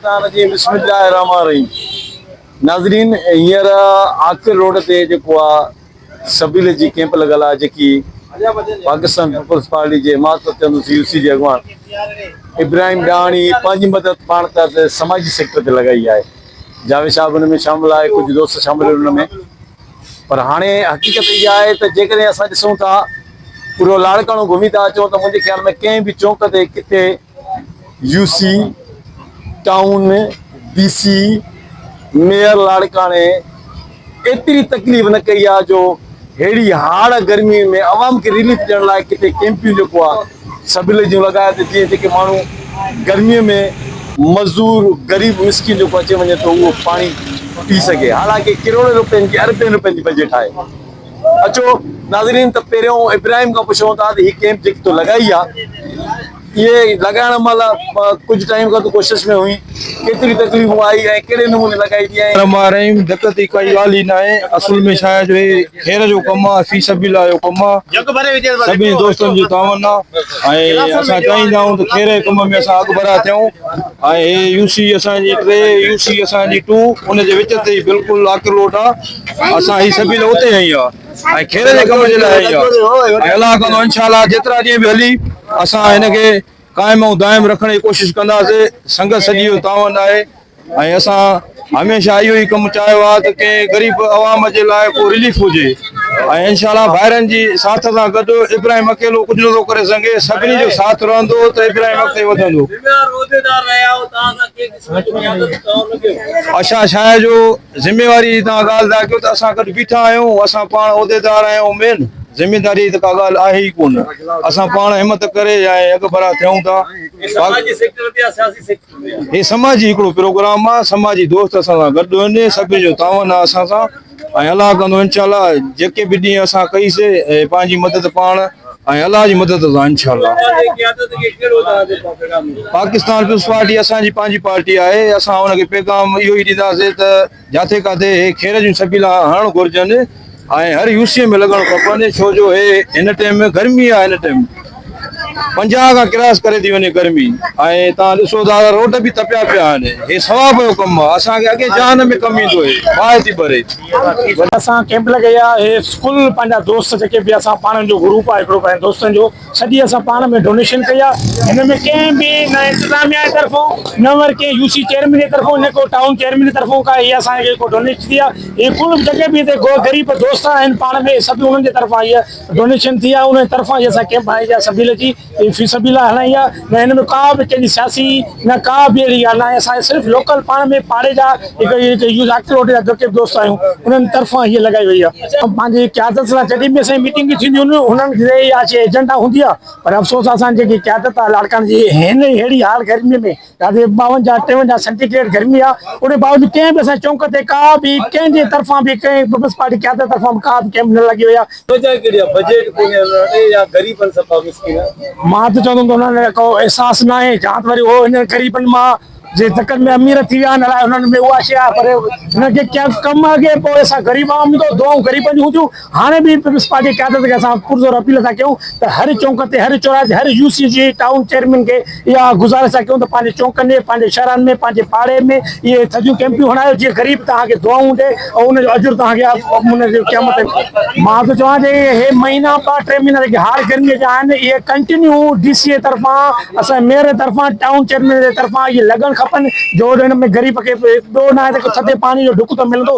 शैतान जी बिस्मिल्लाहिर्रहमानिर्रहीम। नाज़रीन, हींअर आख़िर रोड ते जेको आहे सबील जी कैंप लॻल आहे, जेकी पाकिस्तान पीपल्स पार्टी जे यूसी जे अॻवान इब्राहिम ॾाणी पंहिंजी मदद पाण त समाजी सेक्टर ते लॻाई आहे। जावेद साहब हुन में शामिल आहे, कुझु दोस्त शामिल आहिनि हुन में। पर हाणे हक़ीक़त इहा आहे त जेकॾहिं असां ॾिसूं था, पूरो लाड़काणो घुमी था अचूं त मुंहिंजे ख़्याल में कंहिं बि चौंक ते किथे यूसी, टाउन, डीसी, मेयर लाड़काणे एतिरी तकलीफ़ न कई आहे जो अहिड़ी हाड़ गर्मी में आवाम खे रिलीफ ॾियण लाइ किथे कैंपियूं जेको आहे सबील जूं लॻाए त जीअं जेके माण्हू गर्मीअ में मज़दूर ग़रीब मिस्किन जेको अचे वञे थो उहो पाणी पी सघे। हालांकि करोड़नि रुपयनि जी अरबनि रुपयनि जी बजट आहे। अचो नाज़रीन, त पहिरियों इब्राहिम खां पुछूं था त हीअ कैंप जेकी तो लॻाई आहे, ये लगाइण महिल कुछ टाइम खां तो कोशिश में हुई, केतिरी तकलीफ़ूं आई ऐं कहिड़े नमूने लॻाई थी रही दिक्कत की कोई ॻाल्हि ई न आहे। असल में छा आहे जो खेर जो कमु आहे, फी सबीला जो कमु आहे, सभी दोस्तनि जी तावन आहे ऐं असां चाहींदा आहियूं त खेर जे कम में असां अॻभरा थियूं। ऐं हे यूसी असांजी 3, यूसी असांजी 2, उन जे विच ते बिल्कुलु आख़िर रोड आहे। असां ही सबील उते आई आहे ऐं खेर जे कम जे लाइ आई आहे। अलाह कंदो इंशाअल्लाह जेतिरा ॾींहं बि हली असां हिनखे कायम ऐं दायम रखण जी कोशिश कंदासीं। संगत सॼी जो तावन आहे ऐं असां हमेशह इहो ई कमु चाहियो आहे त कंहिं ग़रीब अवाम जे लाइ को रिलीफ हुजे ऐं इंशाअल्लाह ॿाहिरनि जी साथ सां गॾु इब्राहिम अकेलो कुझु नथो करे सघे। सभिनी जो साथ रहंदो त इब्राहिम अॻिते वधंदो। असां छा आहे जो ज़िम्मेवारी तव्हां ॻाल्हि था कयो त असां गॾु बीठा आहियूं, असां पाण उहिदेदार आहियूं, मेन ज़िम्मेदारी त का ॻाल्हि आहे ई कोन। असां पाण हिमत करे ऐं अॻभरा थियूं था। हे समाजी हिकिड़ो प्रोग्राम आहे, समाजी दोस्त असां सां गॾु आहिनि, सभिनी जो तावन आहे असां सां ऐं अलाह कंदो इंशाअल्लाह जेके बि ॾींहं असां कईसीं पंहिंजी मदद पाण ऐं अलाह जी मदद सां इंशाअल्लाह। पाकिस्तान पीपल्स पार्टी असांजी पंहिंजी पार्टी आहे। असां हुनखे पैगाम इहो ई ॾींदासीं त जिथे किथे हे खेर जूं सबीला हणणु घुरिजनि ऐं हर यूसीअ में लॻणु खपनि, छो जो हे हिन टाइम में गर्मी आहे। हिन टाइम 50 खां क्रॉस करे थी वञे गर्मी ऐं तव्हां ॾिसो था रोड बि तपिया पिया आहिनि। हे सवाब जो कमु आहे, असांखे अॻे जान में कमु ईंदो आहे, बाहि थी भरे। असां कैंप लॻाई आहे। हे स्कूल पंहिंजा दोस्त जेके बि असां पाण जो ग्रुप आहे हिकिड़ो पंहिंजे दोस्तनि जो, सॼी असां पाण में डोनेशन कई आहे। हिन में कंहिं बि न इंतिज़ामिया जे तरफ़ों न वरी कंहिं यूसी चेयरमैन जे तरफ़ों न को टाउन चेयरमैन जे तरफ़ों का इहा असांखे को डोनेशन थी आहे। हे कुल जेके बि हिते ग़रीब दोस्त आहिनि पाण में सभु उन्हनि जे तरफ़ां इहा डोनेशन थी आहे। उन तरफ़ां इहा असां कैंप हलाई आहे सबील जी, फी सबीला हलाई आहे। न हिन में का बि कंहिंजी सियासी न का बि अहिड़ी ॻाल्हि न आहे। असां सिर्फ़ु लोकल पाण में पाड़े जा रोड जा जेके दोस्त आहियूं उन्हनि तरफ़ां हीअ लॻाई वई आहे। पंहिंजी क़यादत सां जॾहिं बि असांजी मीटिंग थींदियूं आहिनि हुननि खे इहा एजेंडा हूंदी आहे। पर अफ़सोस असांजी जेकी क़यादत आहे लाड़काणे जी, हिन अहिड़ी हाल गर्मीअ में ॾाढी 52-53 सेंटीग्रेड गर्मी आहे, उन बावजूद कंहिं बि असांजे चौंक ते का बि कंहिंजे तरफ़ां बि कंहिं पीपल्स पार्टी क़यादत तरफ़ां का बि कैंप न लॻी वई आहे। मां त चवंदुमि त हुननि को अहसासु न आहे, जहां त वरी उहो हिन ग़रीबनि मां जे चकर में अमीर थी विया आहिनि, हुननि में उहा शइ आहे। पर हुनखे क्या कमु अॻे पोइ असां ग़रीब आवाम ईंदो दुआऊं ग़रीबनि जूं हूंदियूं। हाणे बि पीपल्स पार्टी क़यादत खे असां पुरज़ोर अपील था कयूं त हर चौंक ते, हर चौराहे ते, हर यूसी जी टाउन चेयरमैन खे इहा गुज़ारिश था कयूं त पंहिंजे चौंकनि में, पंहिंजे शहरनि में, पंहिंजे पाड़े में इहे थधियूं कैंपियूं हणायो, जीअं ग़रीब तव्हांखे दुआऊं ॾे ऐं उनजो अजुर तव्हांखे उनजे क़यामत। मां त चवां जे हे महीना 2-3 महीना जेके हार गर्मीअ जा आहिनि इहे कंटिन्यू डीसी जे तरफ़ां, असांजे मेयर जे तरफ़ां, टाउन चेयरमैन जे तरफ़ां इहे लॻणु खपनि, जो हिन में ग़रीब खे एॾो न आहे त थधे पाणी जो ढुक त मिलंदो।